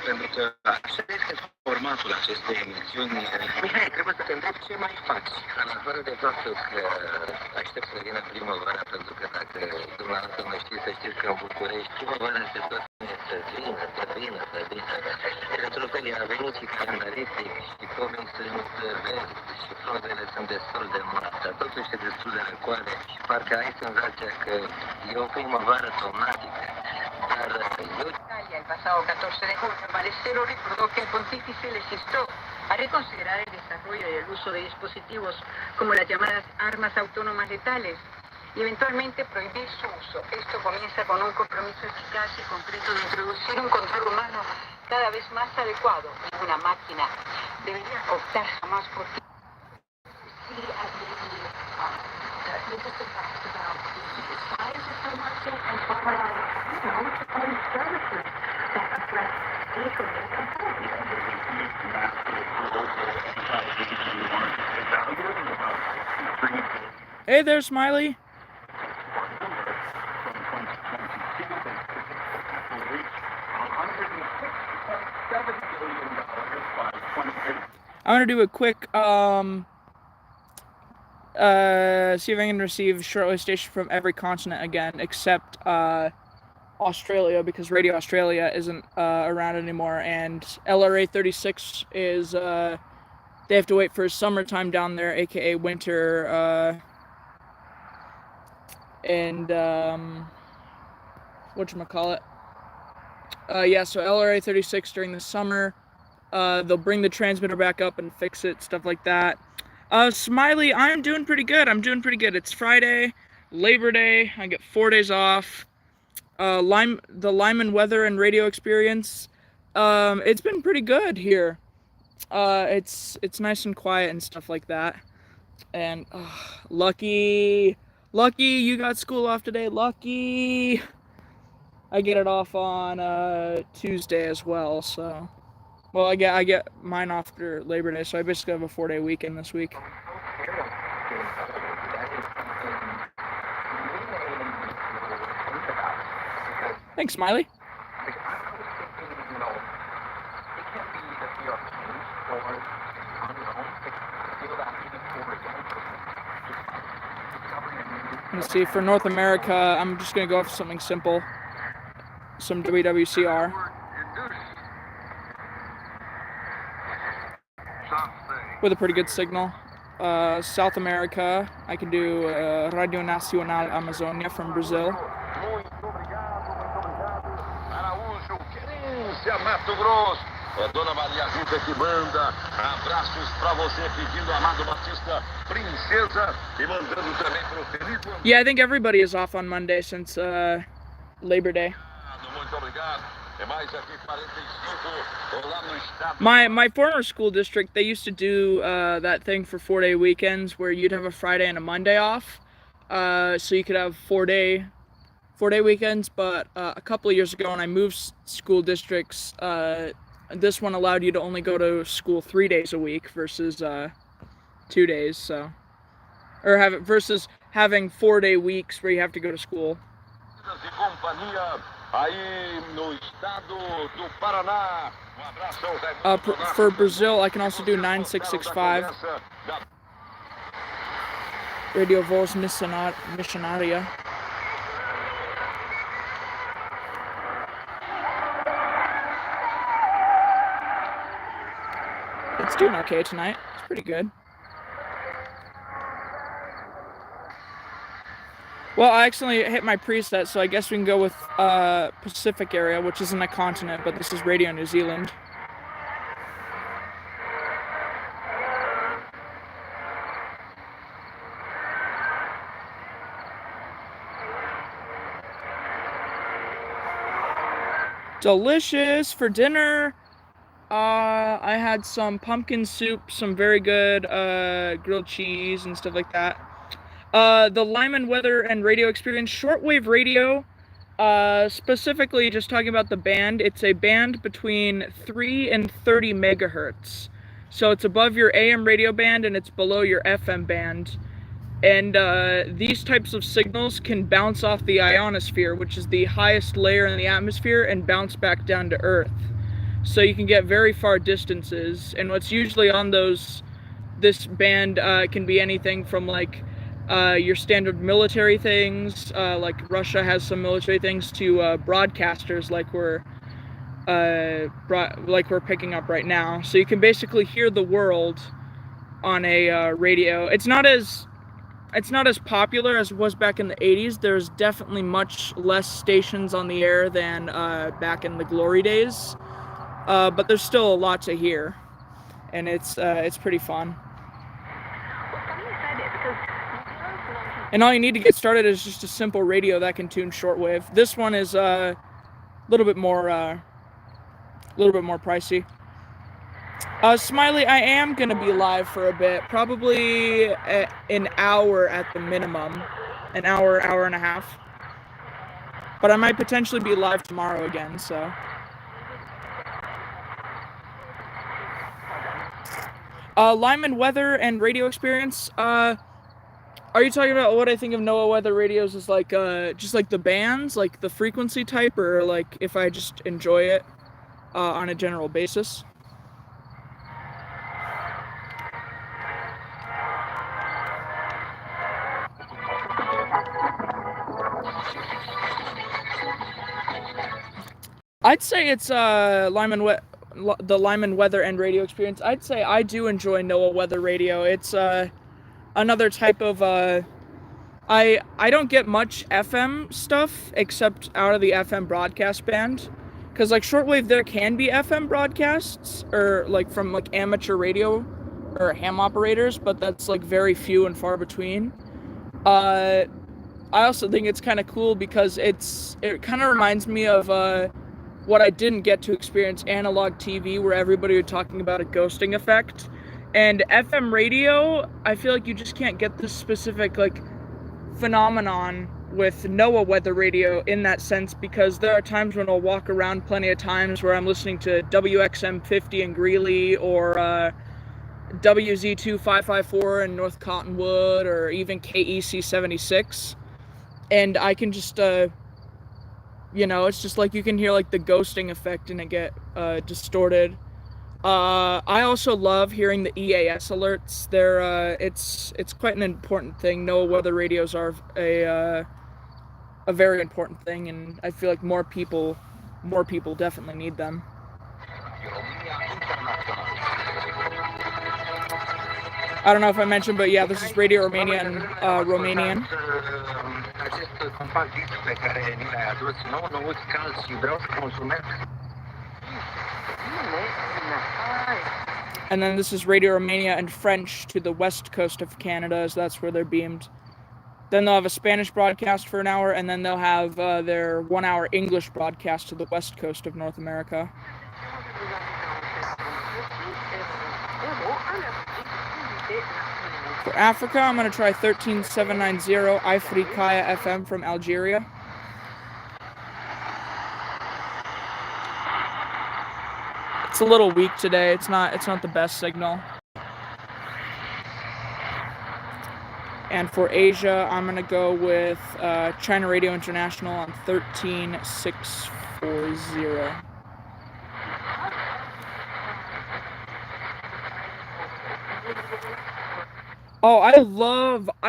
pentru că așa este formatul acestei emisiuni. Mihai, trebuie să te întreb ce mai faci, în afară de faptul că aștept să vină primăvara, pentru că dacă dumneavoastră nu știți, să știți că în București primăvara se tot să vină. Pentru că a venit și calendariții și pomii sunt verzi și florele sunt destul de mari, dar totuși e destul de răcoare și parcă ai senzația că e o primăvară tomnatică. Dar eu... Italia el pasado 14 de junio, Balestero recordó que el pontífice les instó a reconsiderar el desarrollo y el uso de dispositivos como las llamadas armas autónomas letales y eventualmente prohibir su uso. Esto comienza con un compromiso eficaz y concreto de introducir un control humano cada vez más adecuado. Ninguna máquina debería optar jamás por ti. Hey there, Smiley. I'm gonna do a quick see if I can receive shortwave station from every continent again except Australia, because Radio Australia isn't around anymore, and LRA 36 is they have to wait for summertime down there, aka winter, and whatchamacallit. Yeah, so LRA 36 during the summer, they'll bring the transmitter back up and fix it, stuff like that. Smiley, I'm doing pretty good. It's Friday, Labor Day. I get 4 days off. The Lyman weather and radio experience, it's been pretty good here. It's nice and quiet and stuff like that. And lucky you got school off today. Lucky. I get it off on Tuesday as well, so. Well, I get mine after Labor Day, so I basically have a 4-day weekend this week. Thanks, Smiley. Let's see, for North America, I'm just going to go off something simple. Some WWCR. With a pretty good signal. South America, I can do Radio Nacional Amazonia from Brazil. Mato Grosso, Dona Maria Rita que manda abraços pra você, pedindo Amado Batista, Princesa, e mandando também pro Felipe. Yeah, I think everybody is off on Monday since Labor Day. Muito obrigado. My former school district, they used to do that thing for 4-day weekends where you'd have a Friday and a Monday off, so you could have 4-day weekends. But a couple of years ago, when I moved school districts, this one allowed you to only go to school 3 days a week versus 2 days. So, or versus having 4-day weeks where you have to go to school. For Brazil, I can also do 9665. Radio Voz Missionaria. It's doing okay tonight. It's pretty good. Well, I accidentally hit my preset, so I guess we can go with Pacific area, which isn't a continent, but this is Radio New Zealand. Delicious for dinner. I had some pumpkin soup, some very good grilled cheese and stuff like that. The Lyman weather and radio experience, shortwave radio, specifically just talking about the band, it's a band between 3 and 30 megahertz. So it's above your AM radio band and it's below your FM band. And these types of signals can bounce off the ionosphere, which is the highest layer in the atmosphere, and bounce back down to Earth. so you can get very far distances. And what's usually on this band can be anything from like your standard military things, like Russia has some military things, to broadcasters like we're picking up right now. So you can basically hear the world on a radio. It's not as popular as it was back in the 80s. There's definitely much less stations on the air than back in the glory days, but there's still a lot to hear, and it's pretty fun. And all you need to get started is just a simple radio that can tune shortwave. This one is a little bit more pricey. Smiley, I am gonna be live for a bit, probably an hour at the minimum, an hour and a half. But I might potentially be live tomorrow again, so. Lyman weather and radio experience. Are you talking about what I think of NOAA weather radios as like just like the bands, like the frequency type, or like if I just enjoy it on a general basis? I'd say it's the Lyman weather and radio experience. I'd say I do enjoy NOAA weather radio. It's another type of I don't get much FM stuff except out of the FM broadcast band, because like shortwave there can be FM broadcasts or like from like amateur radio or ham operators, but that's like very few and far between. I also think it's kind of cool because it kind of reminds me of what I didn't get to experience, analog TV, where everybody was talking about a ghosting effect. And FM radio, I feel like you just can't get this specific like phenomenon with NOAA weather radio in that sense, because there are times when I'll walk around plenty of times where I'm listening to WXM 50 in Greeley, or WZ2 554 in North Cottonwood, or even KEC 76, and I can just it's just like you can hear like the ghosting effect and it get distorted. I also love hearing the EAS alerts. It's quite an important thing. NOAA weather radios are a very important thing, and I feel like more people definitely need them. I don't know if I mentioned, but yeah, this is Radio Romania and Romanian. And then this is Radio Romania and French to the west coast of Canada, as that's where they're beamed. Then they'll have a Spanish broadcast for an hour, and then they'll have their 1 hour English broadcast to the west coast of North America. For Africa, I'm going to try 13790 Ifrikaya FM from Algeria. It's a little weak today. It's not the best signal. And for Asia, I'm going to go with China Radio International on 13640. Oh, I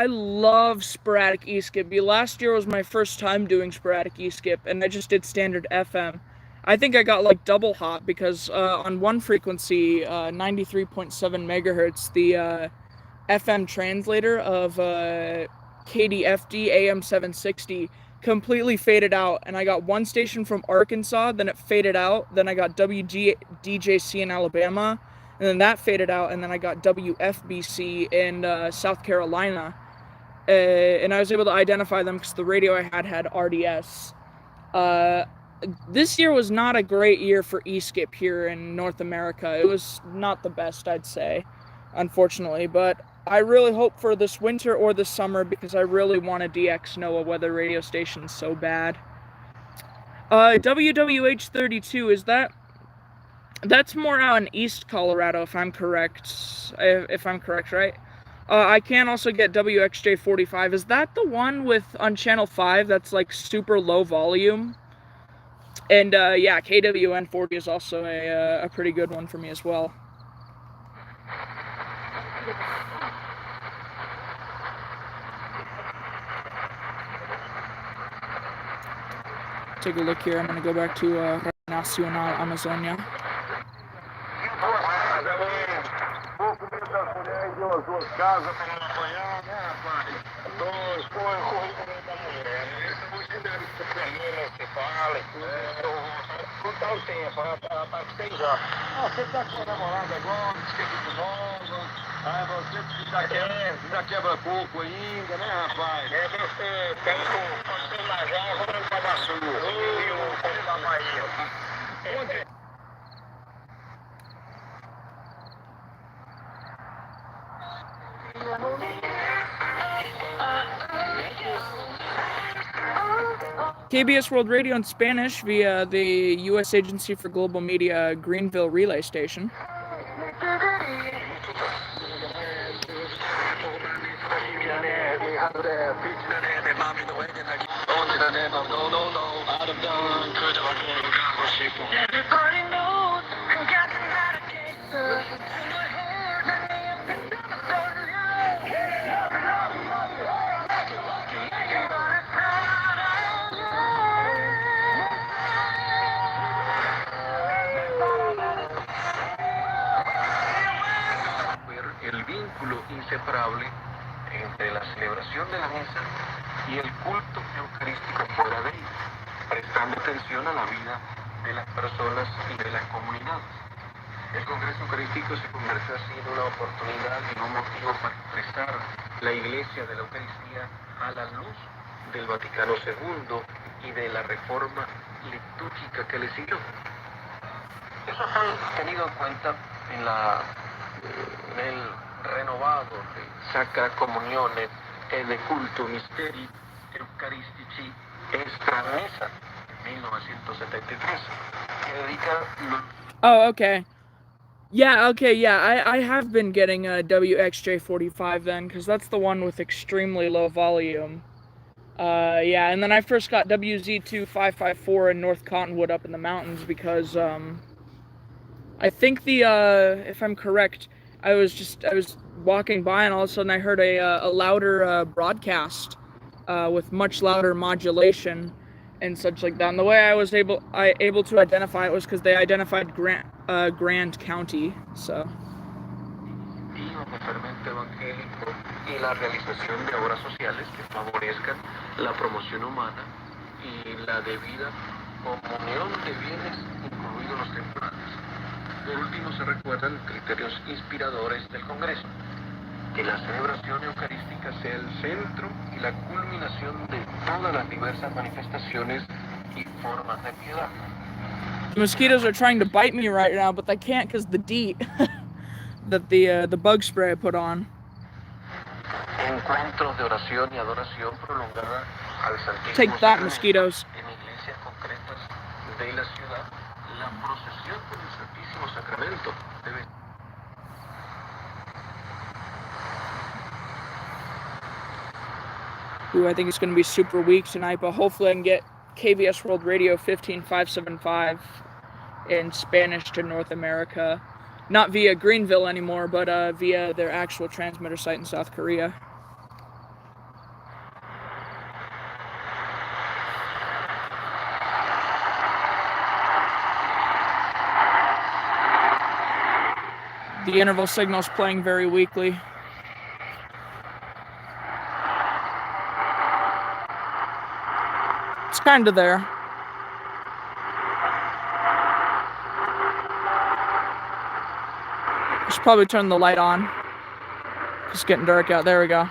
love sporadic e-skip. Last year was my first time doing sporadic e-skip, and I just did standard FM. I think I got like double hot because on one frequency, 93.7 megahertz, the FM translator of KDFD AM 760 completely faded out, and I got one station from Arkansas, then it faded out, then I got WDJC in Alabama, and then that faded out, and then I got WFBC in South Carolina, and I was able to identify them because the radio I had RDS. This year was not a great year for e-skip here in North America. It was not the best, I'd say, unfortunately, but I really hope for this winter or this summer, because I really want a DX NOAA weather radio station so bad. WWH 32, is that's more out in East Colorado, if I'm correct. Right? I can also get WXJ 45. Is that the one on channel 5 that's like super low volume? And yeah, KWN 40 is also a pretty good one for me as well. Take a look here. I'm going to go back to Nacional Amazonia. Duas casas para não apanhar, né, rapaz? Dois, pô, eu corri com a mulher, né? Você deve ser primeiro, você fala, botar o tempo, a partir já. Ah, você tá com a namorada agora, esquece de nova, aí você já quebra coco ainda, né, rapaz? É, você tem você lajar, agora ele tá maçudo. E o povo da Bahia. KBS World Radio in Spanish via the U.S. Agency for Global Media Greenville Relay Station. El vínculo inseparable entre la celebración de la misa y el culto eucarístico fuera de ella, prestando atención a la vida de las personas y de las comunidades. El Congreso Eucarístico se convirtió así en una oportunidad y en un motivo para expresar la Iglesia de la Eucaristía a la luz del Vaticano II y de la reforma litúrgica que le siguió. Eso fue tenido en cuenta en el renovado de Sacra Comunione e de Culto Misteri Eucaristici Extra Mesa, 1973, que dedica... Oh, okay. Yeah, okay, yeah, I have been getting a WXJ45 then, because that's the one with extremely low volume. Yeah, and then I first got WZ2554 in North Cottonwood up in the mountains because, I think if I'm correct, I was walking by and all of a sudden I heard a louder broadcast with much louder modulation and such like that. And the way I was able to identify it was because they identified Grant County, so. De fermento evangélico y la realización de obras sociales que favorezcan la promoción humana y la debida comunión de bienes, incluidos los temporales. Por último, se recuerdan criterios inspiradores del Congreso: que la celebración eucarística sea el centro y la culminación de todas las diversas manifestaciones y formas de piedad. The mosquitoes are trying to bite me right now, but they can't because the DEET that the bug spray I put on. Encuentros de oración y adoración prolongada al Santísimo Take that, Sacramento mosquitoes. en iglesias concretas de la ciudad. La procesión por el Santísimo Sacramento debe... Ooh, I think it's going to be super weak tonight, but hopefully I can get KBS World Radio 15575 in Spanish to North America. Not via Greenville anymore, but via their actual transmitter site in South Korea. The interval signal's playing very weakly. It's kind of there. I should probably turn the light on. It's getting dark out. There we go.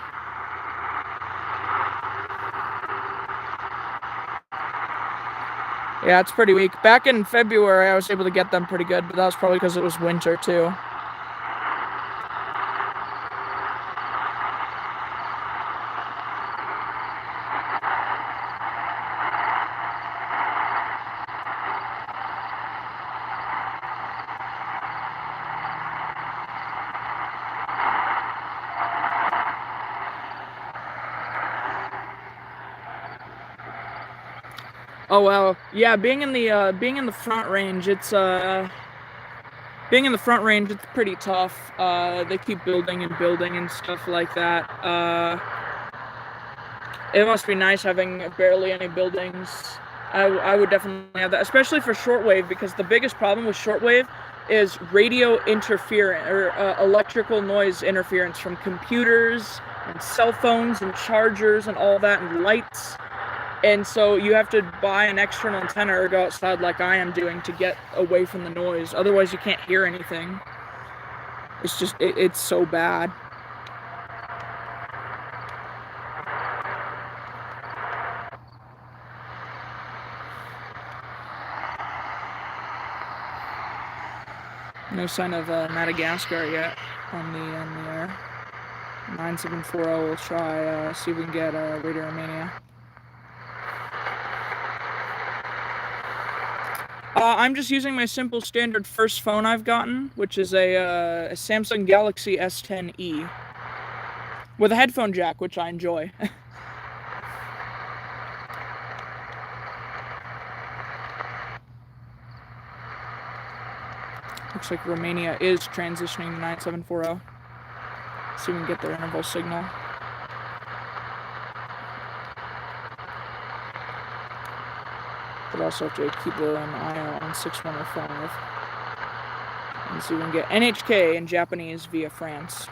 Yeah, it's pretty weak. Back in February, I was able to get them pretty good, but that was probably because it was winter, too. Oh well, yeah. Being in the front range, it's pretty tough. They keep building and building and stuff like that. It must be nice having barely any buildings. I would definitely have that, especially for shortwave, because the biggest problem with shortwave is radio interference or electrical noise interference from computers and cell phones and chargers and all that and lights. And so you have to buy an external antenna or go outside like I am doing to get away from the noise. Otherwise, you can't hear anything. It's just, it's so bad. No sign of Madagascar yet on the air. 9740 will try, see if we can get Radio Romania. I'm just using my simple standard first phone I've gotten, which is a Samsung Galaxy S10e with a headphone jack, which I enjoy. Looks like Romania is transitioning to 9740. See if we can get their interval signal. But also have to keep an eye out on 6105. And see if we can get NHK in Japanese via France.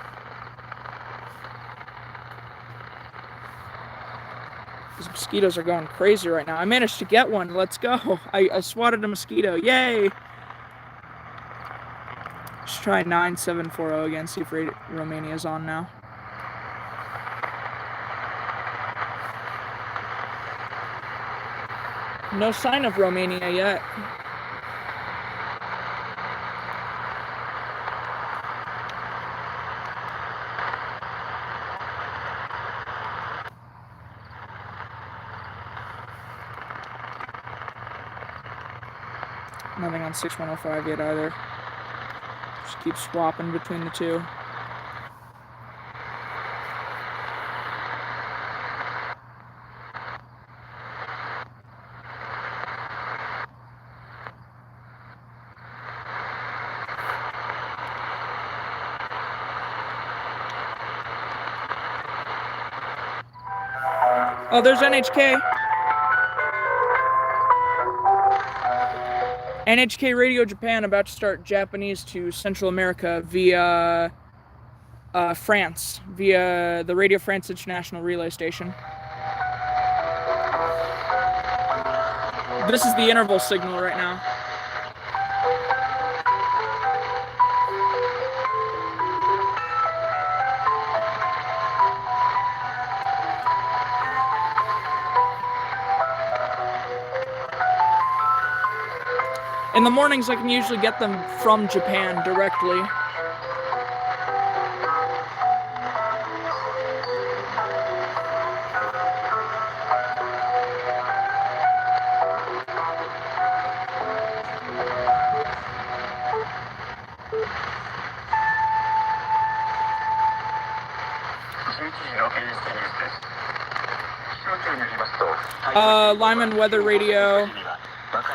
These mosquitoes are going crazy right now. I managed to get one. Let's go. I swatted a mosquito. Yay! Let's try 9740 again, see if Romania's on now. No sign of Romania yet. Nothing on 6105 yet either. Just keep swapping between the two. Oh, there's NHK. NHK Radio Japan about to start Japanese to Central America via France, via the Radio France International Relay Station. This is the interval signal right now. In the mornings, I can usually get them from Japan directly. Lyman Weather Radio,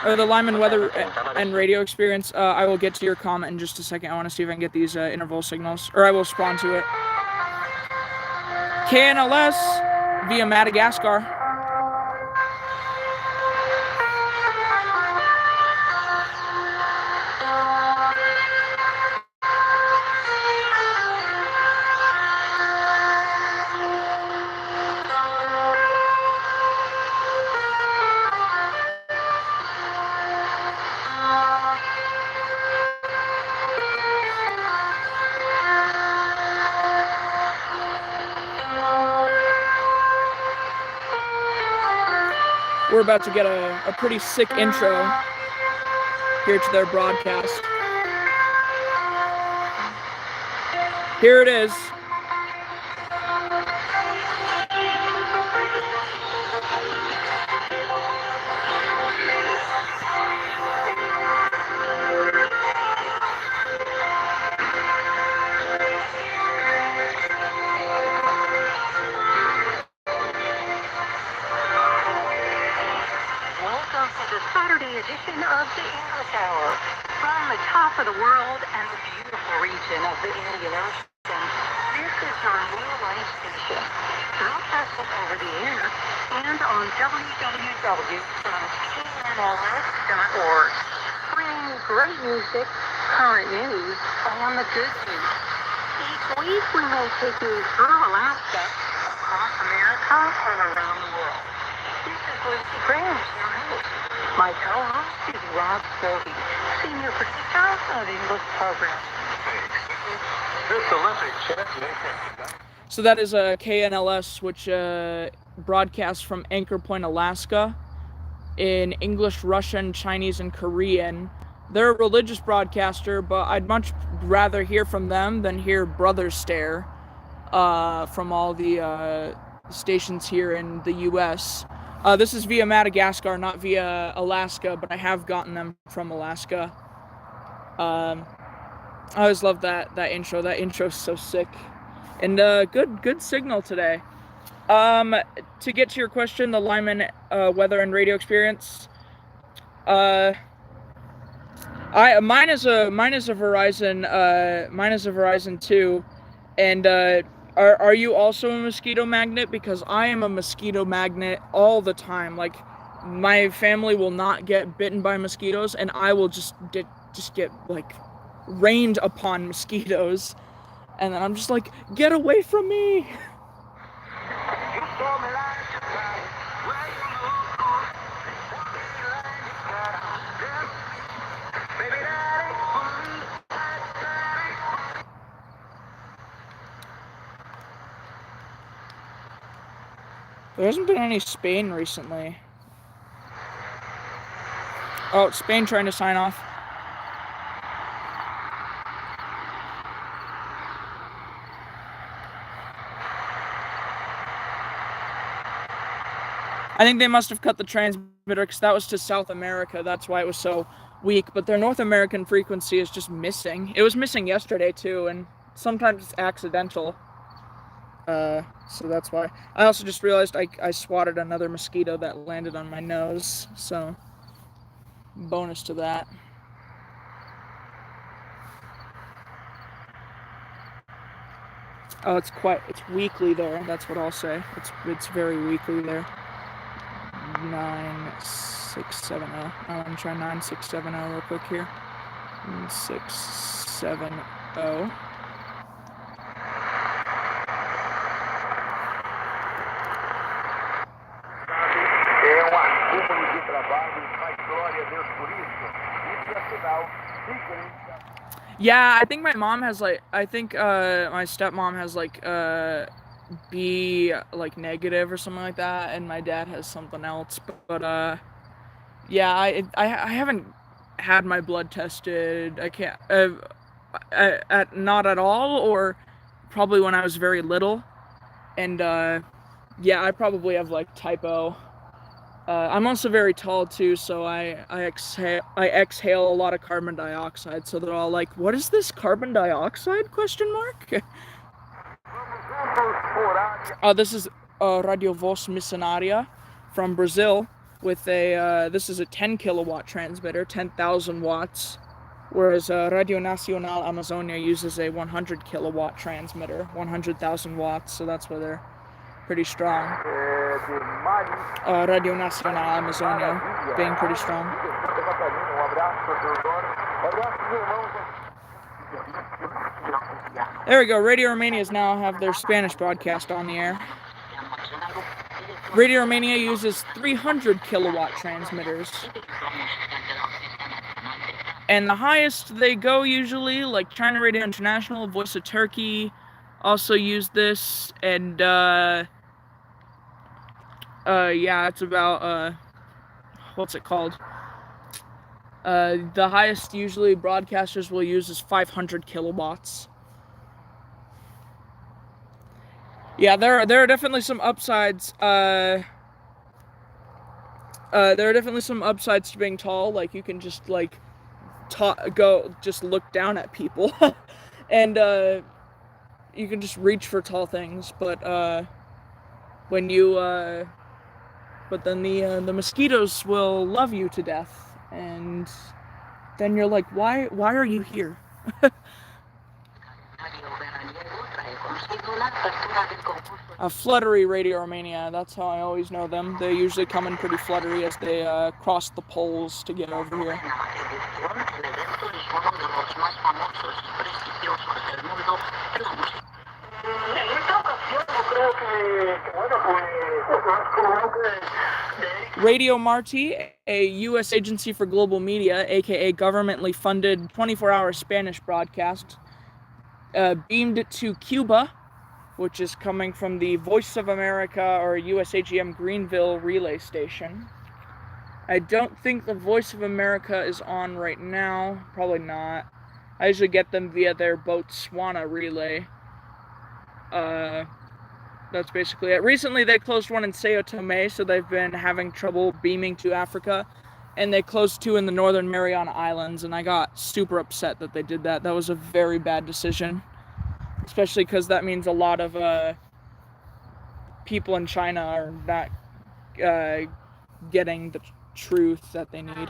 or the Lyman Weather and Radio Experience. I will get to your comment in just a second. I want to see if I can get these interval signals, or I will respond to it. KNLS via Madagascar. We're about to get a pretty sick intro here to their broadcast. Here it is. the top of the world and the beautiful region of the Indian Ocean, this is your new life station, broadcasting over the air and on www.knls.org, bringing you great music, current news, and the good news. Each week we may take you through Alaska, across America, and around the world. This is Lucy Graham, your host. My co-host is Rob Scobie, Senior Producer of English Programs. This Olympic championship. So that is a KNLS, which broadcasts from Anchor Point, Alaska, in English, Russian, Chinese, and Korean. They're a religious broadcaster, but I'd much rather hear from them than hear Brothers Stare from all the stations here in the U.S. This is via Madagascar, not via Alaska, but I have gotten them from Alaska. I always love that intro. That intro's so sick. And good signal today. To get to your question, the Lyman weather and radio experience. Mine is a Verizon 2. And are you also a mosquito magnet? Because I am a mosquito magnet all the time. Like, my family will not get bitten by mosquitoes, and I will just get like rained upon mosquitoes. And then I'm just like, get away from me! There hasn't been any Spain recently. Oh, Spain trying to sign off. I think they must have cut the transmitter because that was to South America. That's why it was so weak. But their North American frequency is just missing. It was missing yesterday too, and sometimes it's accidental. So that's why. I also just realized I swatted another mosquito that landed on my nose. So, bonus to that. Oh, it's weakly there. That's what I'll say. It's very weakly there. 9670. I'm gonna try 9670 real quick here. 9670. Yeah, I think my mom has my stepmom has B negative or something like that, and my dad has something else. But yeah, I haven't had my blood tested. I can't not at all, or probably when I was very little, and yeah, I probably have type O. I'm also very tall too, so I exhale a lot of carbon dioxide. So they're all like, "What is this carbon dioxide?" ? This is Radio Voz Missionaria from Brazil with this is a 10 kilowatt transmitter, 10,000 watts, whereas Radio Nacional Amazonia uses a 100 kilowatt transmitter, 100,000 watts. So that's where they're pretty strong. Radio Nacional Amazonia being pretty strong. There we go. Radio Romania's now have their Spanish broadcast on the air. Radio Romania uses 300 kilowatt transmitters. And the highest they go usually, like China Radio International, Voice of Turkey, also use this, and yeah, it's about what's it called? The highest usually broadcasters will use is 500 kilowatts. Yeah, there are definitely some upsides. There are definitely some upsides to being tall. Like, you can just just look down at people, and you can just reach for tall things. But when you but then the mosquitoes will love you to death, and then you're like, why are you here? Fluttery Radio Romania, that's how I always know them. They usually come in pretty fluttery as they cross the poles to get over here. Radio Marti, a U.S. agency for global media, aka governmentally funded 24-hour Spanish broadcast, beamed it to Cuba, which is coming from the Voice of America or USAGM Greenville relay station. I don't think the Voice of America is on right now. Probably not. I usually get them via their Botswana relay. That's basically it. Recently, they closed one in Sao Tome, so they've been having trouble beaming to Africa. And they closed 2 in the Northern Mariana Islands, and I got super upset that they did that. That was a very bad decision. Especially because that means a lot of people in China are not getting the truth that they need.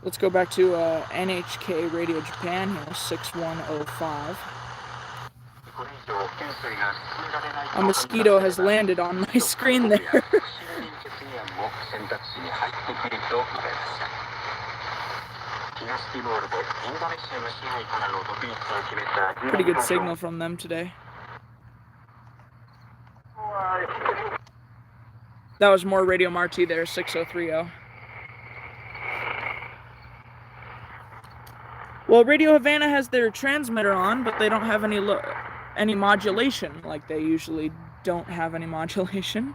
Let's go back to NHK Radio Japan here, 6105. A mosquito has landed on my screen there. Pretty good signal from them today. That was more Radio Marti there, 6030. Well, Radio Havana has their transmitter on, but they don't have any modulation, like they usually don't have any modulation.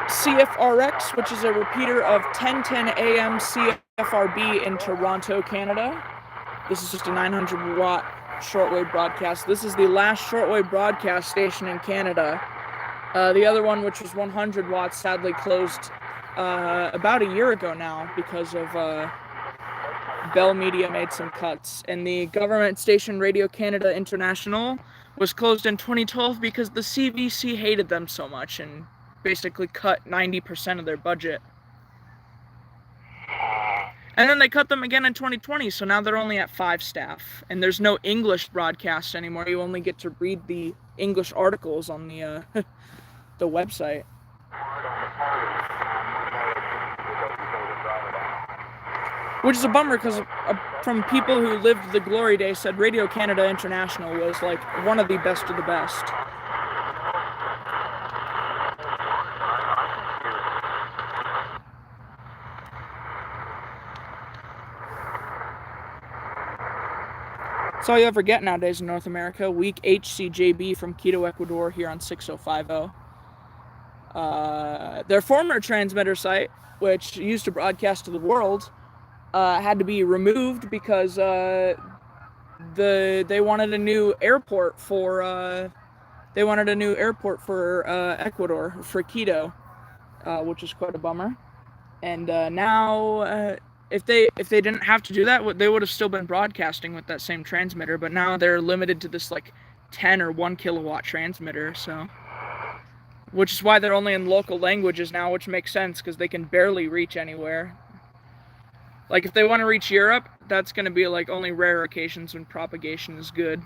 CFRX, which is a repeater of 1010 AM CFRB in Toronto, Canada. This is just a 900-watt shortwave broadcast. This is the last shortwave broadcast station in Canada. The other one, which was 100 watts, sadly closed about a year ago now because of Bell Media made some cuts. And the government station Radio Canada International was closed in 2012 because the CBC hated them so much and basically cut 90% of their budget. And then they cut them again in 2020, so now they're only at 5 staff. And there's no English broadcast anymore. You only get to read the English articles on the the website. Which is a bummer, because from people who lived the glory days said Radio Canada International was like one of the best of the best. That's all you ever get nowadays in North America. Weak HCJB from Quito, Ecuador, here on 6050. Their former transmitter site, which used to broadcast to the world, had to be removed because they wanted a new airport for Ecuador, for Quito, which is quite a bummer. And now, if they didn't have to do that, they would have still been broadcasting with that same transmitter. But now they're limited to this like 10 or 1 kilowatt transmitter. So, which is why they're only in local languages now, which makes sense because they can barely reach anywhere. Like if they want to reach Europe, that's going to be like only rare occasions when propagation is good.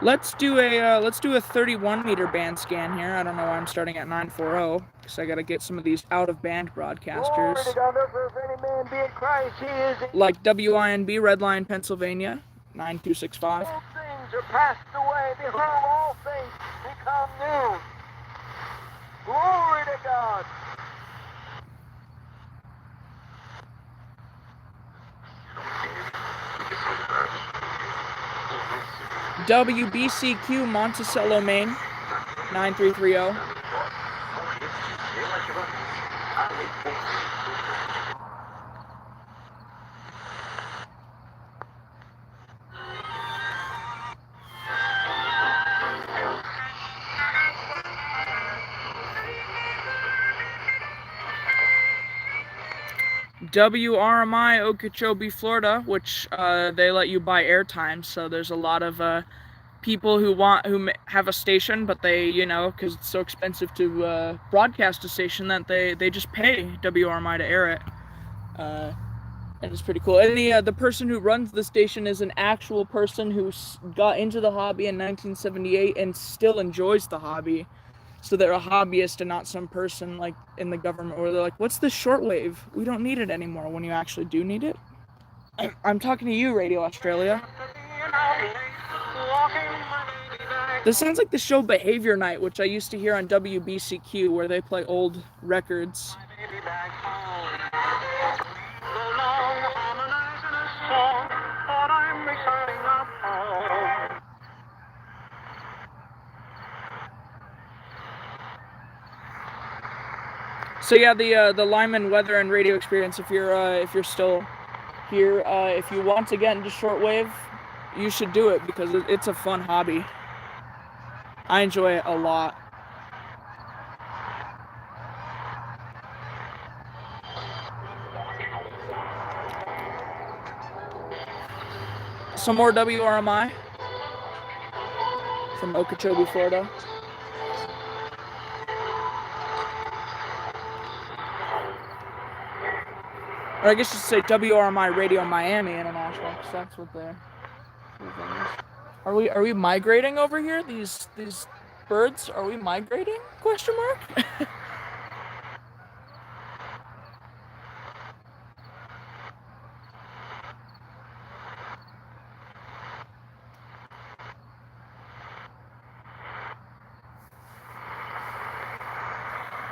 Let's do a 31 meter band scan here. I don't know why I'm starting at 940 because I got to get some of these out of band broadcasters. Like WINB Redline Pennsylvania 9265. All things are passed away. Behold, all things become new. Glory to God. WBCQ Monticello, Maine 9330. WRMI Okeechobee, Florida, which they let you buy airtime. So there's a lot of people who have a station, but they, because it's so expensive to broadcast a station, that they just pay WRMI to air it. And it's pretty cool. And the person who runs the station is an actual person who got into the hobby in 1978 and still enjoys the hobby. So they're a hobbyist and not some person like in the government where they're like, what's the shortwave? We don't need it anymore, when you actually do need it. I'm talking to you, Radio Australia. This sounds like the show Behavior Night, which I used to hear on WBCQ, where they play old records. So yeah, the Lyman Weather and Radio Experience. If you're still here, if you want to get into shortwave, you should do it because it's a fun hobby. I enjoy it a lot. Some more WRMI from Okeechobee, Florida. Or I guess you should say WRMI Radio Miami International, because that's what they're. Are we migrating over here? These birds, are we migrating? Question mark?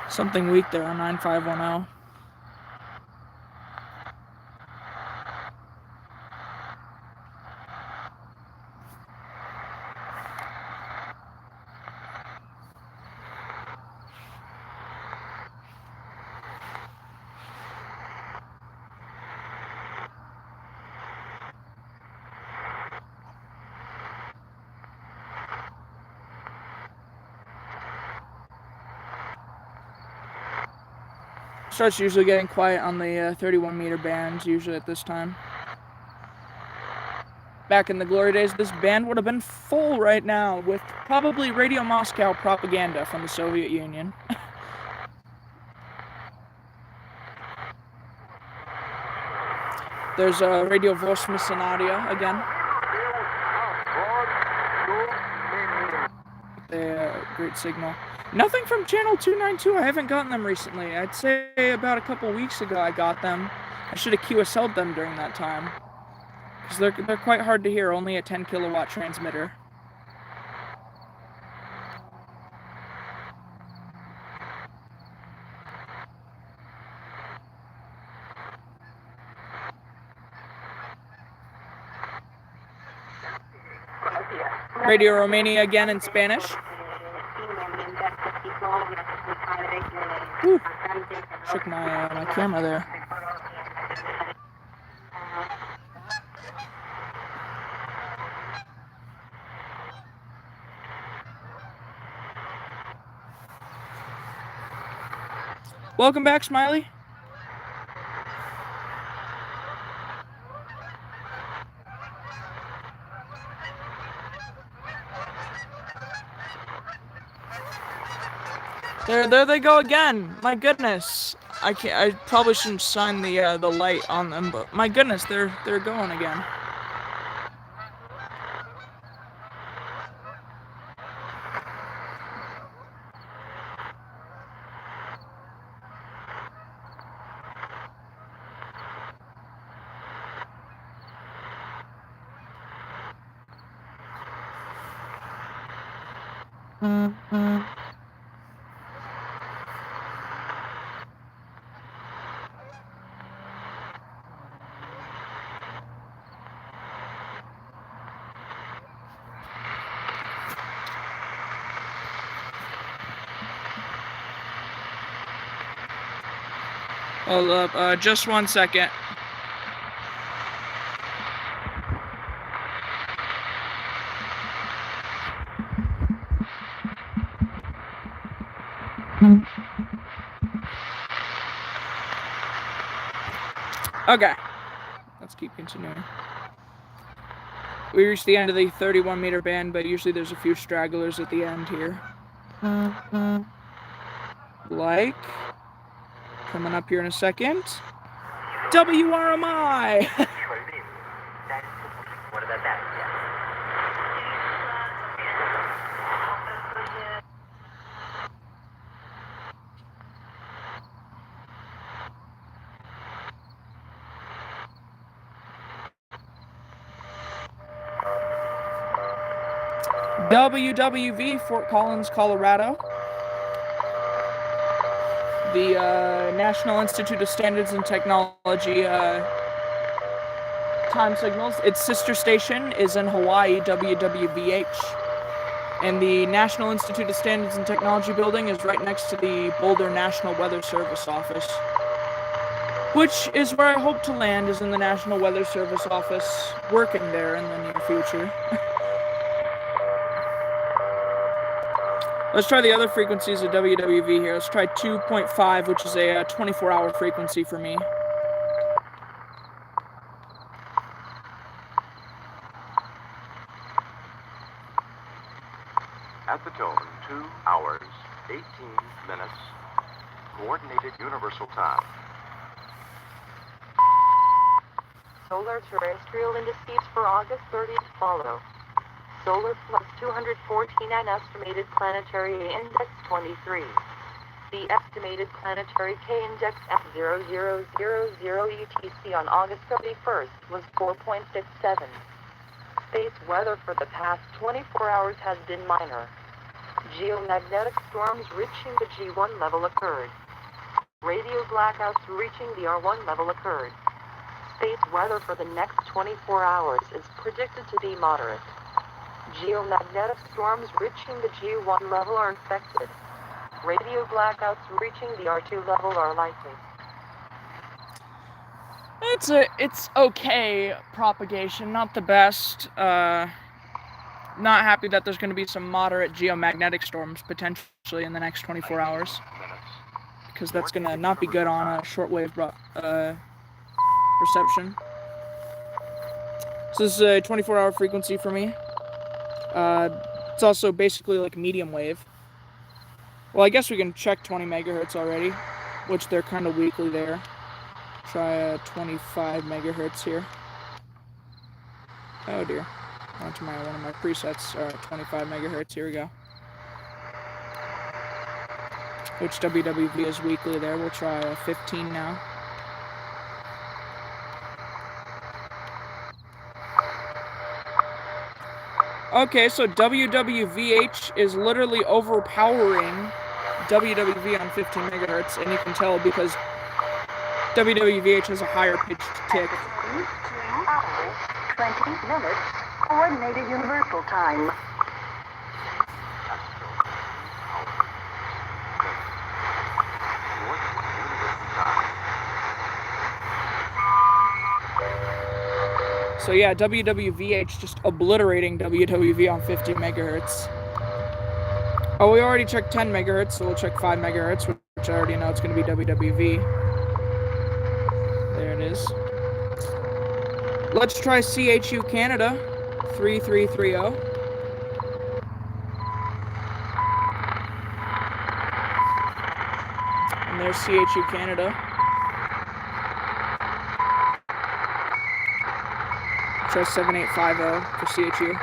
Something weak there on 9510. Starts usually getting quiet on the 31 meter bands, usually at this time. Back in the glory days, this band would have been full right now with probably Radio Moscow propaganda from the Soviet Union. There's Radio Vosmysonadia again. Great signal. Nothing from channel 292. I haven't gotten them recently. I'd say about a couple weeks ago I got them. I should have QSL'd them during that time. Because they're quite hard to hear, only a 10 kilowatt transmitter. Radio Romania again in Spanish. Whew. Shook my camera there. Welcome back, Smiley. There they go again. My goodness. I probably shouldn't shine the light on them, but my goodness, they're going again. Hold up, just 1 second. Okay. Let's keep continuing. We reached the end of the 31-meter band, but usually there's a few stragglers at the end here. Like, coming up here in a second, WRMI! WWV, Fort Collins, Colorado. The National Institute of Standards and Technology time signals. Its sister station is in Hawaii, WWVH. And the National Institute of Standards and Technology building is right next to the Boulder National Weather Service office. Which is where I hope to land, is in the National Weather Service office, working there in the near future. Let's try the other frequencies of WWV here. Let's try 2.5, which is a 24-hour frequency for me. At the tone, 2 hours, 18 minutes, coordinated universal time. Solar terrestrial indices for August 30th follow. Solar plus 214 and estimated planetary index 23. The estimated planetary K-index at 0000 UTC on August 31st was 4.67. Space weather for the past 24 hours has been minor. Geomagnetic storms reaching the G1 level occurred. Radio blackouts reaching the R1 level occurred. Space weather for the next 24 hours is predicted to be moderate. Geomagnetic storms reaching the G1 level are expected. Radio blackouts reaching the R2 level are likely. It's okay propagation, not the best. Not happy that there's going to be some moderate geomagnetic storms potentially in the next 24 hours, because that's going to not be good on a shortwave reception. So this is a 24-hour frequency for me. It's also basically like medium wave. Well, I guess we can check 20 megahertz already, which they're kind of weakly there. Try 25 megahertz here. Oh dear. Went to one of my presets. Alright, 25 megahertz. Here we go. Which WWV is weakly there. We'll try 15 now. Okay, so WWVH is literally overpowering WWV on 15 megahertz, and you can tell because WWVH has a higher pitched tick. 20 minutes, coordinated universal time. So yeah, WWVH just obliterating WWV on 50 megahertz. Oh, we already checked 10 megahertz, so we'll check 5 megahertz, which I already know it's going to be WWV. There it is. Let's try CHU Canada, 3330. And there's CHU Canada. Try 7850 for CHU.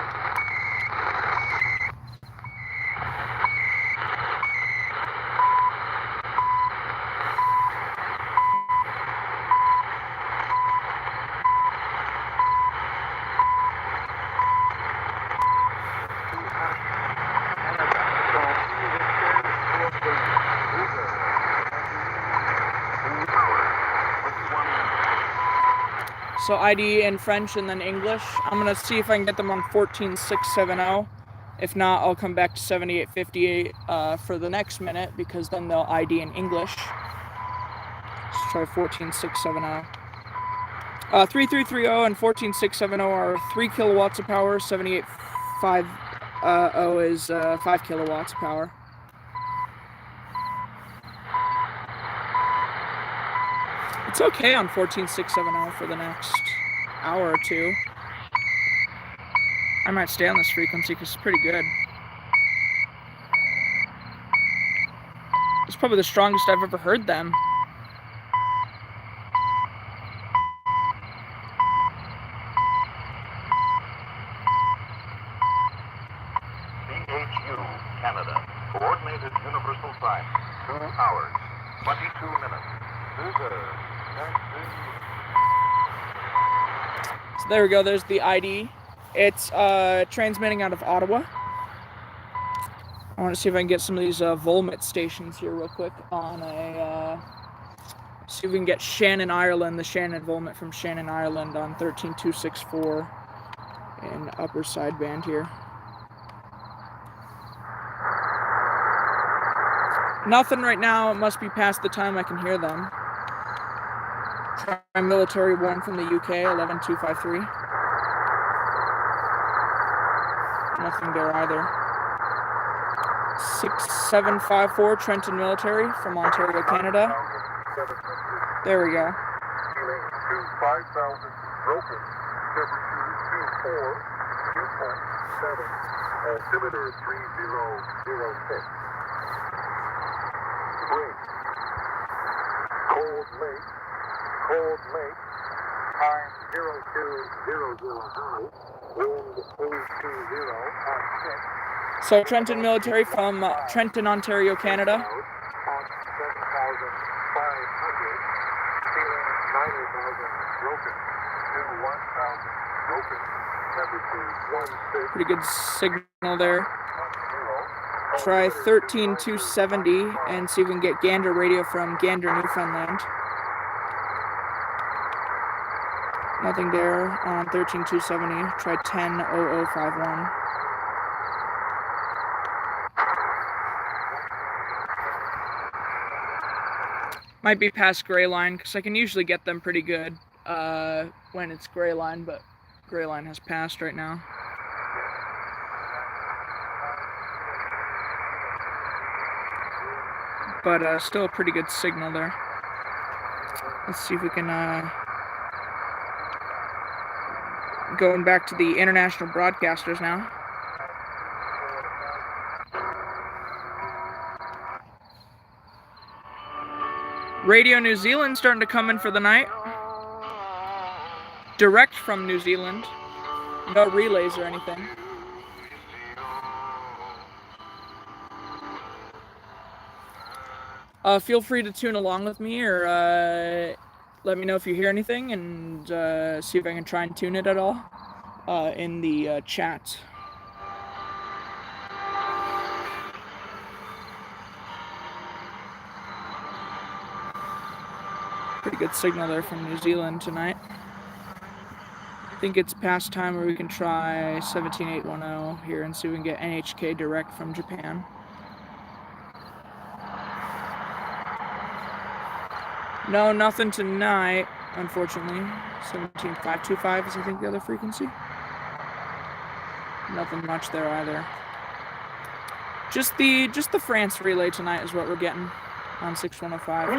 So ID in French and then English. I'm going to see if I can get them on 14670. If not, I'll come back to 7858 for the next minute, because then they'll ID in English. Let's try 14670. 3330 and 14670 are 3 kilowatts of power. 7850 is 5 kilowatts of power. It's It's okay on 14670 for the next hour or two. I might stay on this frequency because it's pretty good. It's probably the strongest I've ever heard them. CHU, Canada. Coordinated Universal Time. 2 hours, 22 minutes. So there we go. There's the ID. It's transmitting out of Ottawa. I want to see if I can get some of these Volmit stations here real quick on a... see if we can get Shannon, Ireland, the Shannon Volmit from Shannon, Ireland on 13264 in upper sideband here. Nothing right now. It must be past the time I can hear them. Try Military 1 from the UK, 11253. Nothing there either. 6754 Trenton Military from Ontario, Canada. There we go. 5,000 broken. Temperature 24, 2.7. Altimeter 3006. Spring. Cold Lake. Time 02000. Wind 820 at 6. So Trenton Military from Trenton, Ontario, Canada. On 7,500. Feeling 90,000 broken. To 1,000 broken. Temperature 16. Pretty good signal there. Try 13270 and see if we can get Gander radio from Gander, Newfoundland. Nothing there on 13270. Try 100051. Might be past Gray Line because I can usually get them pretty good when it's Gray Line, but Gray Line has passed right now. But still a pretty good signal there. Let's see if we can going back to the international broadcasters now. Radio New Zealand starting to come in for the night. Direct from New Zealand. No relays or anything. Feel free to tune along with me or let me know if you hear anything and see if I can try and tune it at all in the chat. Pretty good signal there from New Zealand tonight. I think it's past time where we can try 17810 here and see if we can get NHK direct from Japan. No, nothing tonight, unfortunately. 17525 is I think the other frequency. Nothing much there either. Just the France relay tonight is what we're getting on 6105.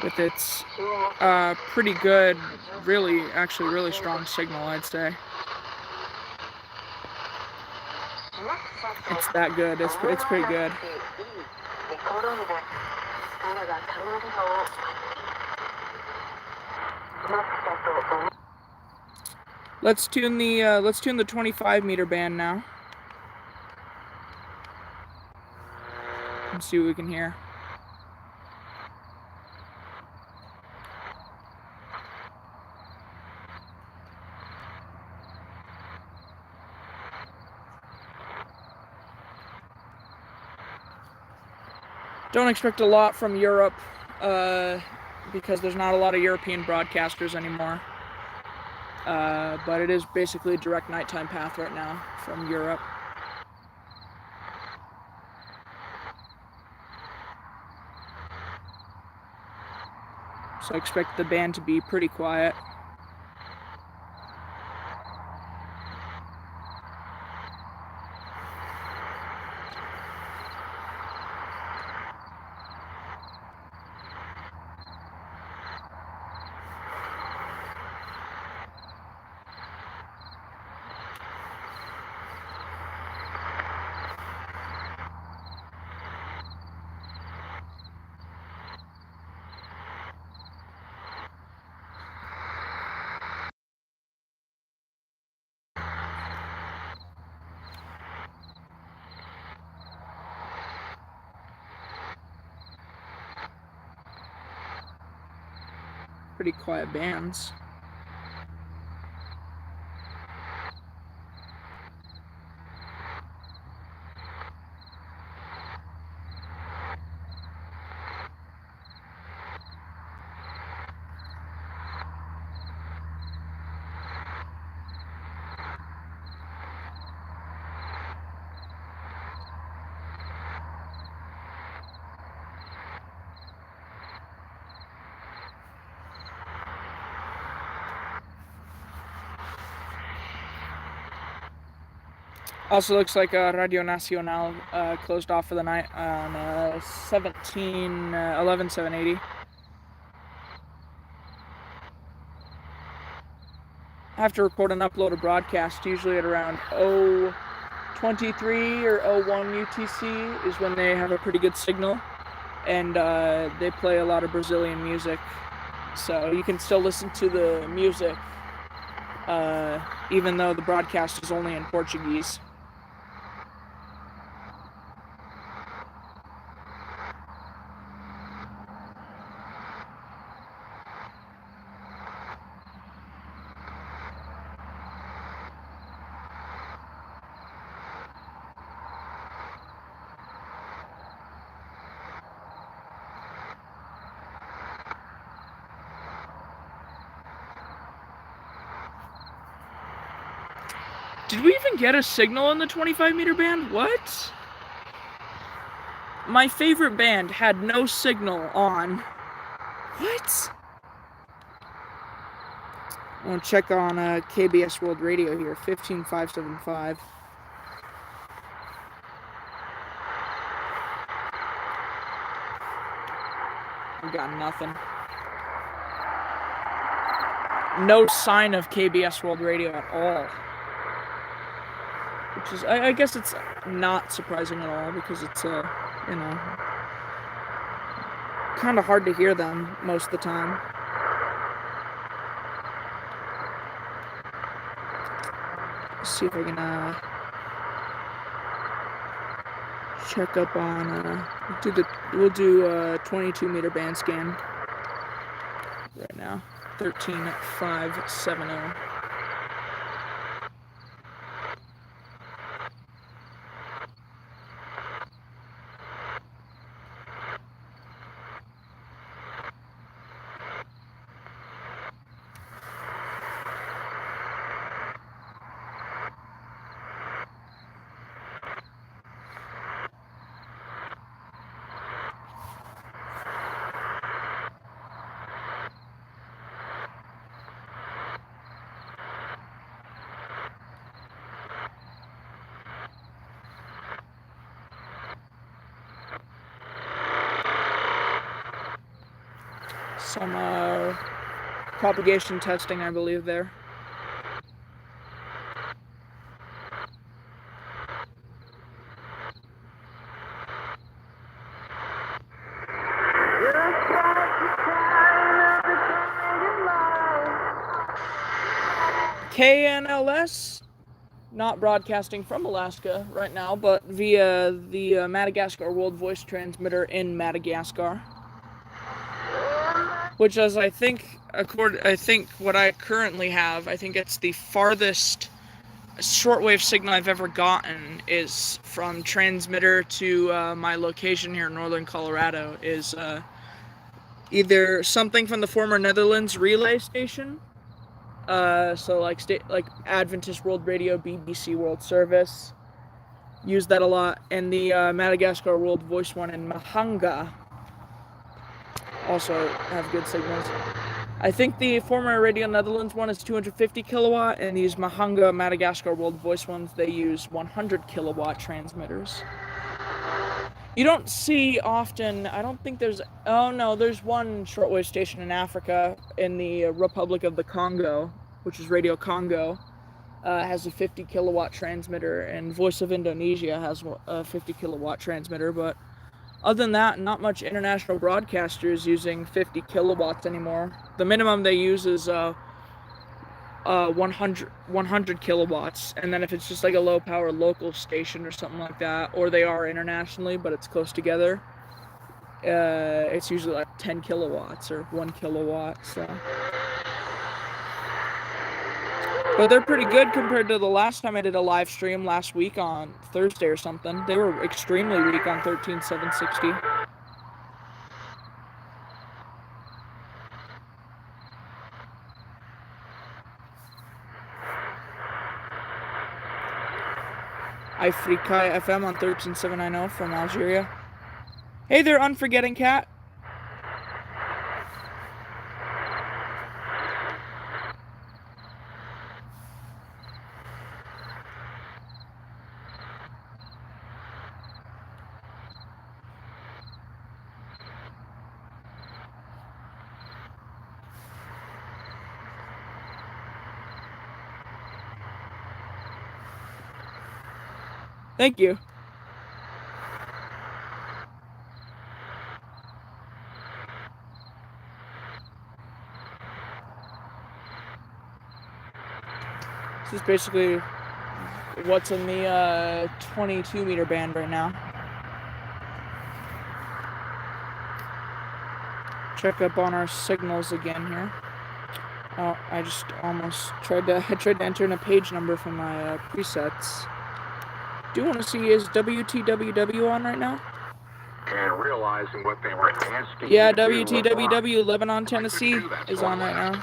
With its pretty good, actually really strong signal, I'd say. It's that good. It's pretty good. Let's tune the 25 meter band now. Let's see what we can hear. Don't expect a lot from Europe because there's not a lot of European broadcasters anymore. But it is basically a direct nighttime path right now from Europe. So I expect the band to be pretty quiet. Pretty quiet bands. Also looks like Radio Nacional closed off for the night on 11/7/80. I have to record and upload a broadcast usually at around 0:23 or 01 UTC is when they have a pretty good signal, and they play a lot of Brazilian music, so you can still listen to the music even though the broadcast is only in Portuguese. Did we even get a signal in the 25-meter band? What? My favorite band had no signal on. What? I want to check on KBS World Radio here, 15575. I got nothing. No sign of KBS World Radio at all. Which is, I guess it's not surprising at all, because it's, kind of hard to hear them most of the time. Let's see if I can, check up on, we'll do a 22-meter band scan right now. 13570. Some propagation testing, I believe, there. KNLS, not broadcasting from Alaska right now, but via the Madagascar World Voice transmitter in Madagascar. Which, as I think what I currently have, I think it's the farthest shortwave signal I've ever gotten is from transmitter to my location here in northern Colorado is either something from the former Netherlands relay station, so like Adventist World Radio, BBC World Service, use that a lot, and the Madagascar World Voice one in Mahanga. also have good signals. I think the former Radio Netherlands one is 250 kilowatt, and these Mahanga Madagascar World Voice ones, they use 100 kilowatt transmitters. You don't see often, I don't think there's, oh no, there's one shortwave station in Africa, in the Republic of the Congo, which is Radio Congo, has a 50 kilowatt transmitter, and Voice of Indonesia has a 50 kilowatt transmitter, but other than that, not much international broadcasters using 50 kilowatts anymore. The minimum they use is 100 kilowatts, and then if it's just like a low power local station or something like that, or they are internationally but it's close together, it's usually like 10 kilowatts or 1 kilowatt. So, but they're pretty good compared to the last time I did a live stream last week on Thursday or something. They were extremely weak on 13760. Africa FM on 13790 from Algeria. Hey there, Unforgetting Cat. Thank you. This is basically what's in the 22 meter band right now. Check up on our signals again here. Oh, I just almost tried to enter in a page number from my presets. Do you want to see, is WTWW on right now? And realizing what they were asking. Yeah, WTWW Lebanon, Tennessee is on right now.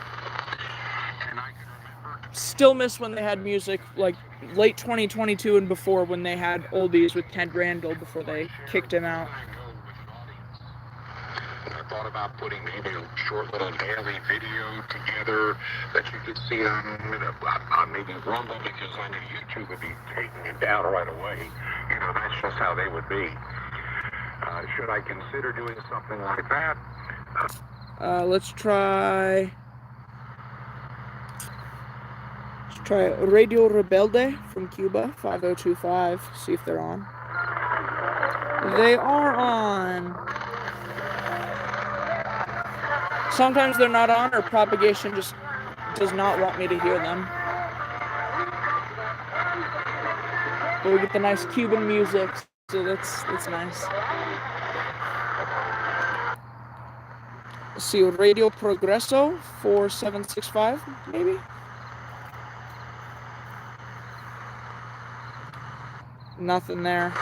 Still miss when they had music like late 2022 and before, when they had oldies with Ted Randall before they kicked him out. I thought about putting maybe a short little daily video together that you could see on maybe Rumble, because I know YouTube would be taking it down right away. You know, that's just how they would be. Should I consider doing something like that? Let's try Radio Rebelde from Cuba, 5025, see if they're on. They are on. Sometimes they're not on, or propagation just does not want me to hear them. But we get the nice Cuban music, so that's nice. Let's see, Radio Progreso 4765, maybe? Nothing there.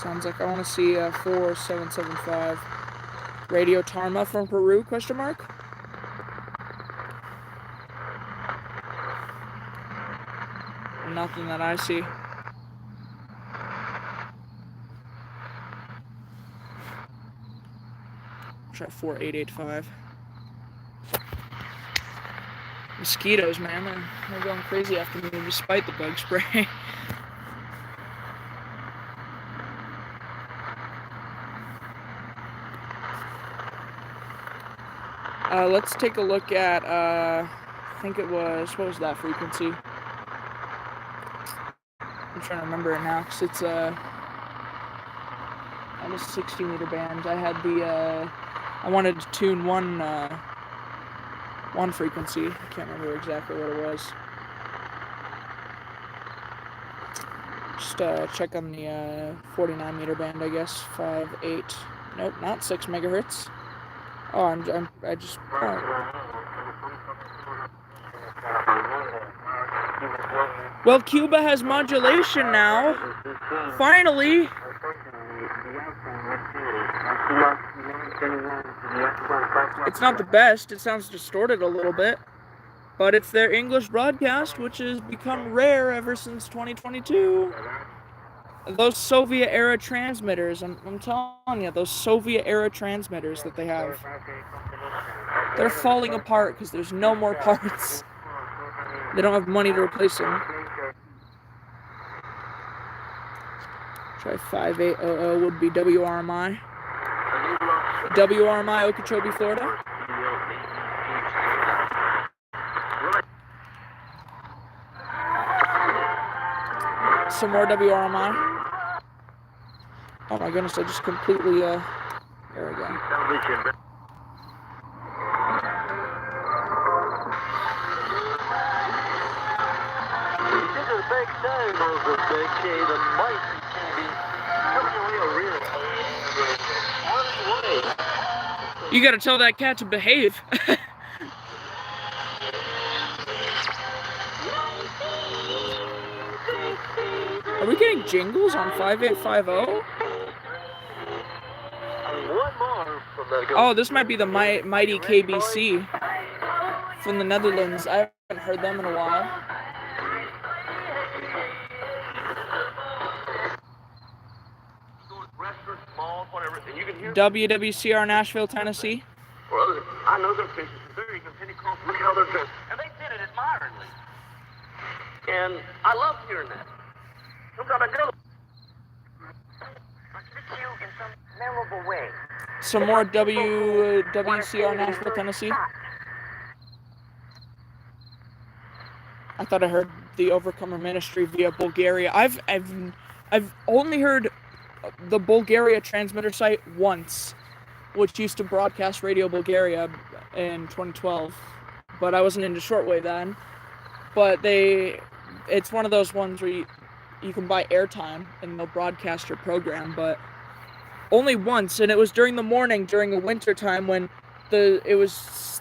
Sounds like I want to see 4775. Radio Tarma from Peru, question mark? Nothing that I see. Try 4885. Mosquitoes, man, they're going crazy after me despite the bug spray. Let's take a look at, I think it was, what was that frequency? I'm trying to remember it now, because it's on a 60 meter band. I had the, I wanted to tune one frequency. I can't remember exactly what it was. Just check on the 49 meter band, I guess. 5, 8, nope, not 6 megahertz. Oh, I just. Oh. Well, Cuba has modulation now. Finally. It's not the best. It sounds distorted a little bit. But it's their English broadcast, which has become rare ever since 2022. Those Soviet era transmitters, I'm telling you, those Soviet era transmitters that they have, they're falling apart because there's no more parts. They don't have money to replace them. Try 5800 would be WRMI. WRMI, Okeechobee, Florida. Some more WRMI. Oh my goodness, I just completely, there we go. You gotta tell that cat to behave. Are we getting jingles on 5850? Oh, this might be the mighty KBC from the Netherlands. I haven't heard them in a while. WWCR Nashville, Tennessee. Well, I know their faces are very Pentecost. Look how they're dressed. And they did it admiringly. And I love hearing that. Some kind of girl. You in some memorable way. Some more WCR Nashville, Tennessee. I thought I heard the Overcomer Ministry via Bulgaria. I've only heard the Bulgaria transmitter site once, which used to broadcast Radio Bulgaria in 2012, but I wasn't into shortwave then. But it's one of those ones where you can buy airtime and they'll broadcast your program, but only once, and it was during the morning during the winter time when the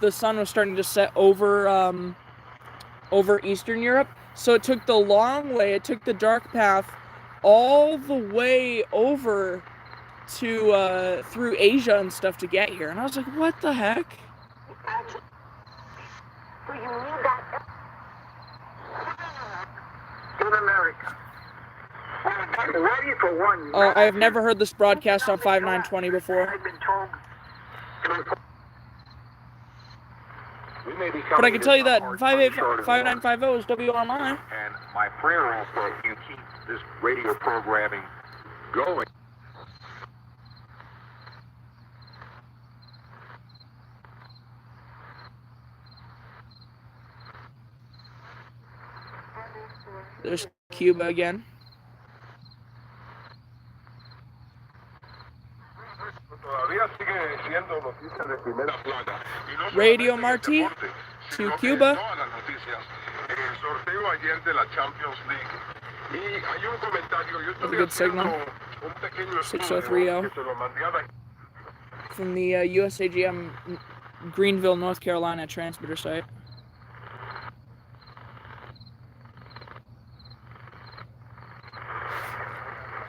sun was starting to set over Eastern Europe. So it took the long way, it took the dark path all the way over to through Asia and stuff to get here. And I was like, what the heck? So you knew that in America. Ready for one. Oh, I have never heard this broadcast on 5920 before. I've been told. But I can tell you that 5950 is WRMI. And my prayer is that you keep this radio programming going. There's Cuba again. Radio Marti to Cuba. That's a good signal. 6030 from the USAGM Greenville, North Carolina transmitter site.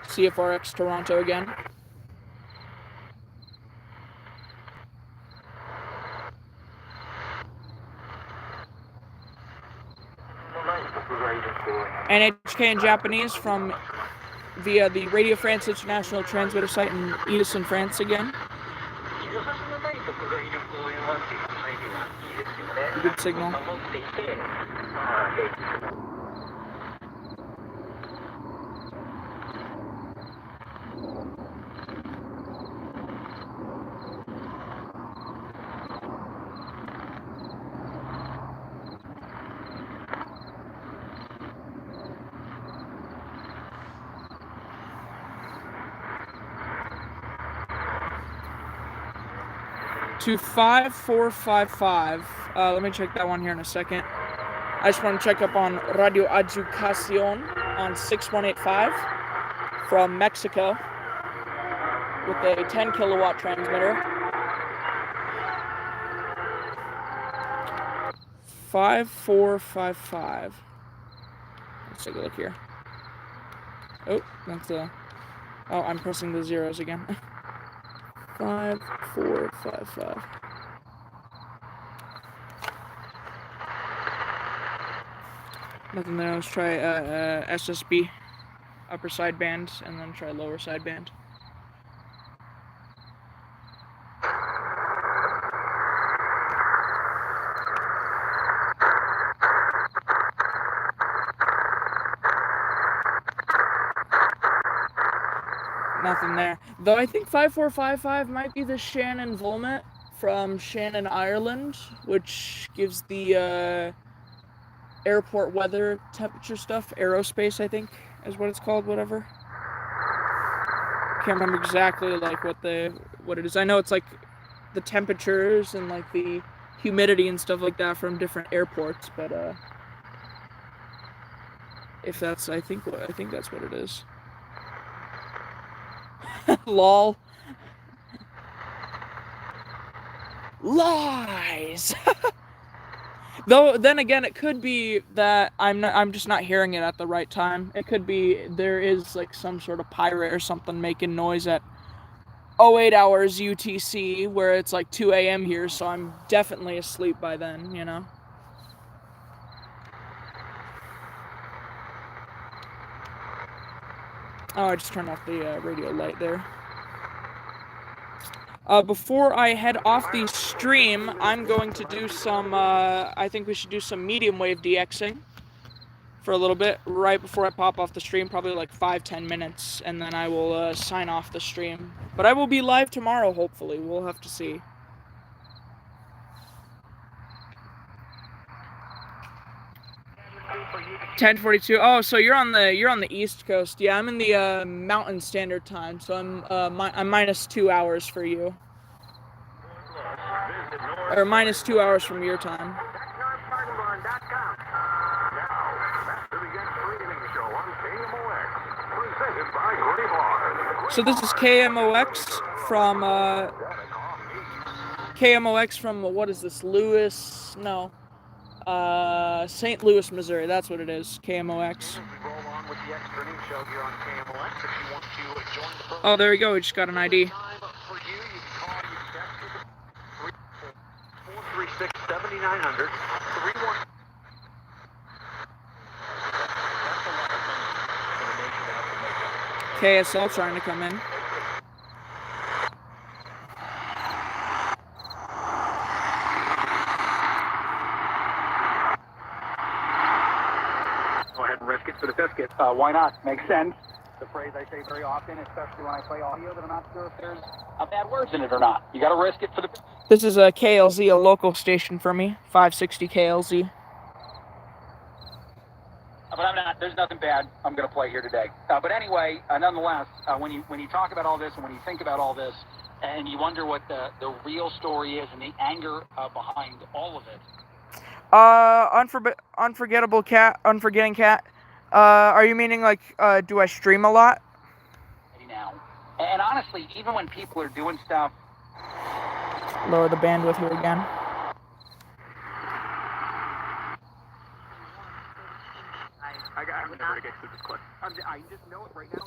CFRX Toronto again. NHK in Japanese from via the Radio France International transmitter site in Edison, France again. Good signal. To 5455. Let me check that one here in a second. I just want to check up on Radio Educacion on 6185 from Mexico with a 10 kilowatt transmitter. 5455. Let's take a look here. Oh, that's oh, I'm pressing the zeros again. 5455. Nothing there. Let's try SSB. upper sideband and then try lower sideband. Nothing there. Though I think 5455 might be the Shannon Volmet from Shannon, Ireland, which gives the airport weather temperature stuff. Aerospace, I think, is what it's called, whatever. Can't remember exactly like what it is. I know it's like the temperatures and like the humidity and stuff like that from different airports, but if that's I think that's what it is. Lol. Lies. Though then again, it could be that I'm just not hearing it at the right time. It could be there is like some sort of pirate or something making noise at 08 hours UTC where it's like 2 a.m. here, so I'm definitely asleep by then, you know. Oh, I just turned off the radio light there. Before I head off the stream, I'm going to do some, I think we should do some medium wave DXing for a little bit, right before I pop off the stream, probably like 5-10 minutes, and then I will sign off the stream. But I will be live tomorrow, hopefully. We'll have to see. $10:42. Oh, so you're on the East Coast. Yeah, I'm in the Mountain Standard Time, so I'm minus 2 hours for you, or minus 2 hours from your time. So this is KMOX from what is this? St. Louis, Missouri. That's what it is. KMOX. Oh, there we go. We just got an ID. 7900. KSL trying to come in. Go ahead and risk it for the biscuit. Why not? Makes sense. The phrase I say very often, especially when I play audio, that I'm not sure if there's bad words in it or not. You got to risk it for the. This is a KLZ, a local station for me. 560 KLZ. But I'm not. There's nothing bad I'm going to play here today. But anyway, nonetheless, when you talk about all this and when you think about all this, and you wonder what the real story is and the anger behind all of it. Unforgettable cat, unforgetting cat. Are you meaning like, do I stream a lot? Now, and honestly, even when people are doing stuff. Lower the bandwidth here again. I would never get to this clip. I just know it right now.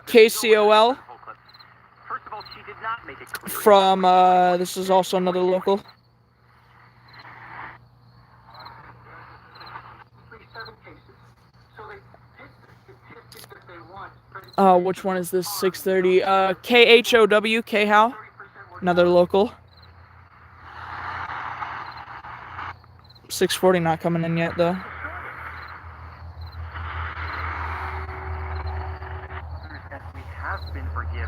KCOL. First of all, she did not make it clear. From, this is also another local. Which one is this? 630. KHOW, KHOW. Another local. 640 not coming in yet, though.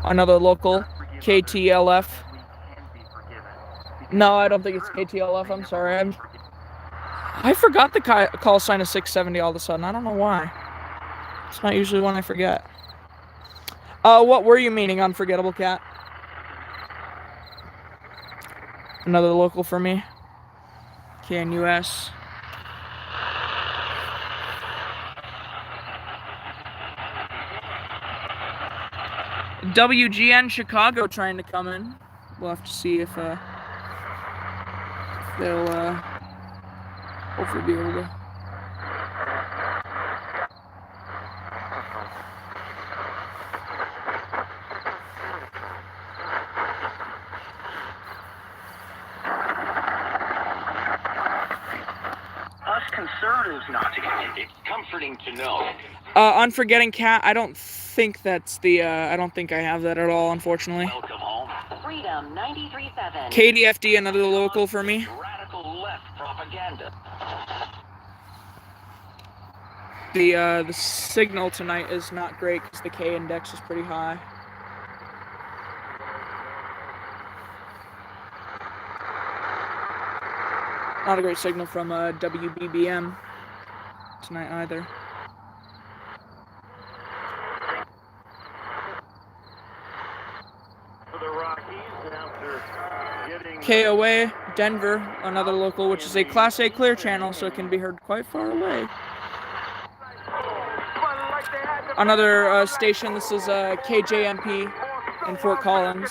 Another local. KTLF. No, I don't think it's KTLF. I'm sorry. I forgot the call sign of 670 all of a sudden. I don't know why. It's not usually one I forget. What were you meaning, Unforgettable Cat? Another local for me. KNUS. WGN Chicago trying to come in. We'll have to see if they'll hopefully be able to. conservatives not to get it. It's comforting to know. Unforgetting Cat, I don't think that's the, I don't think I have that at all, unfortunately. Welcome home. Freedom 93.7. KDFD, another local for me. Radical left propaganda. The signal tonight is not great because the K index is pretty high. Not a great signal from WBBM tonight either. For the Rockies, after getting KOA, Denver, another local, which is a Class A clear channel, so it can be heard quite far away. Another station, this is KJMP in Fort Collins.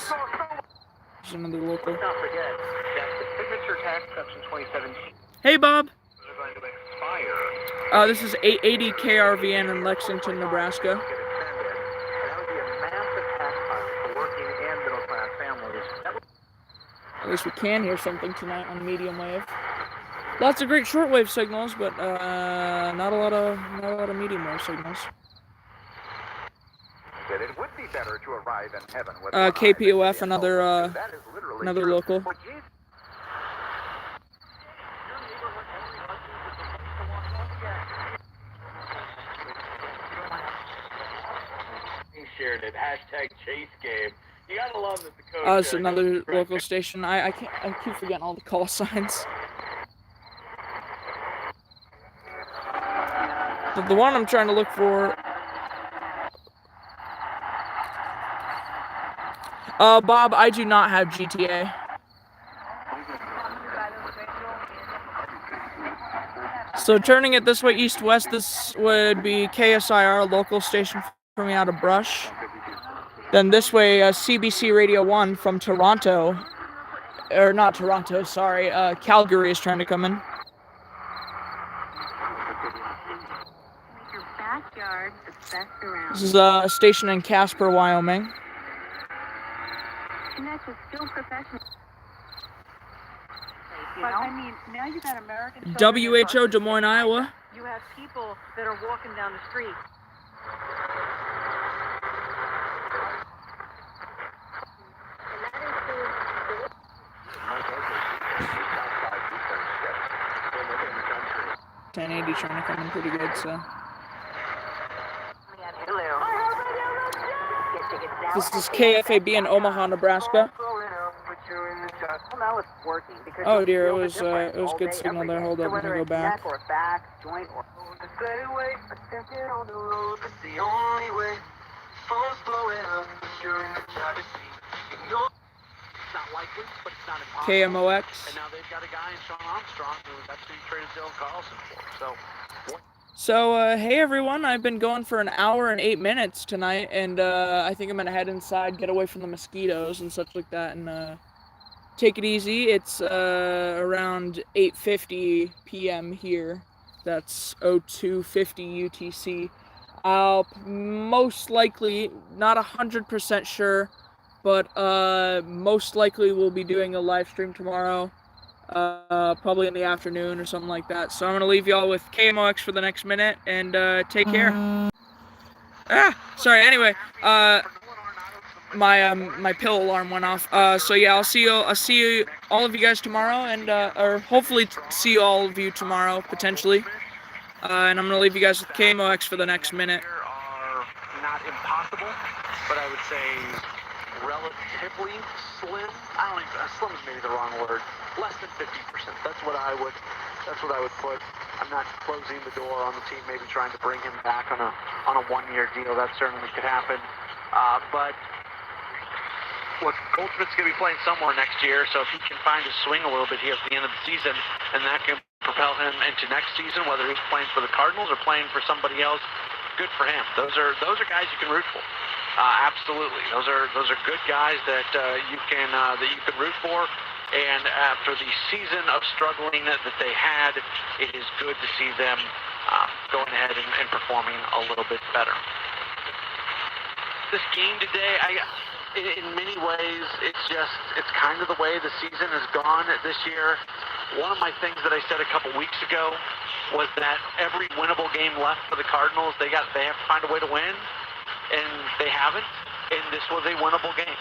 This is another local. Don't forget that the signature tax cuts in 2017 Hey, Bob. are going to expire. This is 880 KRVN in Lexington, Nebraska. Get extended, and that would be a massive tax cut for working and middle class families. That would At least we can hear something tonight on medium wave. Lots of great shortwave signals, but not a lot of medium wave signals. That it would be better to arrive in heaven with KPOF, another That is literally another true. local. What Jesus shared it. Hashtag Chase Game. You gotta love that the coach. This is another local station. I keep forgetting all the call signs. The one I'm trying to look for. Bob, I do not have GTA. So turning it this way, east-west, this would be KSIR, local station for me out of Brush. Then this way, CBC Radio 1 from Toronto. Or not Toronto, sorry. Calgary is trying to come in. Your backyard the best around. This is a station in Casper, Wyoming. And that's just still professional. But I mean, now you got American WHO, Des Moines, Iowa. You have people that are walking down the street. And 1080 trying to come in pretty good, so. This is KFAB in Omaha, Nebraska. Now it's working because Oh you'll dear, feel the it difference was all good day, signal every there. day. Hold So up, I'm whether gonna go it's back. neck or back, joint or Stay away, get on the road, that's the only way. Phone's blowing up, you're in the driver's seat. It's not likely, but it's not impossible. KMOX. And now they've got a guy in Sean Armstrong who that's who you traded Dylan Carlson for. So, hey everyone, I've been going for an hour and 8 minutes tonight, and I think I'm gonna head inside, get away from the mosquitoes and such like that, and take it easy. It's around 8:50 p.m. here. That's 02:50 UTC. I'll most likely, not 100% sure, but most likely we'll be doing a live stream tomorrow. Probably in the afternoon or something like that. So I'm gonna leave y'all with KMOX for the next minute, and take care. Sorry. Anyway, my pill alarm went off. So yeah, I'll see you all of you guys tomorrow, and or hopefully see all of you tomorrow potentially. And I'm gonna leave you guys with KMOX for the next minute. Are not impossible, but I would say relatively slim. I don't even, slim is maybe the wrong word. Less than 50%. That's what I would put. I'm not closing the door on the team, maybe trying to bring him back on a 1-year deal. That certainly could happen. But look, Goldschmidt's going to be playing somewhere next year, so if he can find his swing a little bit here at the end of the season, and that can propel him into next season, whether he's playing for the Cardinals or playing for somebody else, good for him. Those are guys you can root for. Absolutely, those are good guys that you can root for. And after the season of struggling that they had, it is good to see them going ahead and performing a little bit better. This game today, in many ways, it's kind of the way the season has gone this year. One of my things that I said a couple weeks ago was that every winnable game left for the Cardinals, they have to find a way to win, and they haven't. And this was a winnable game.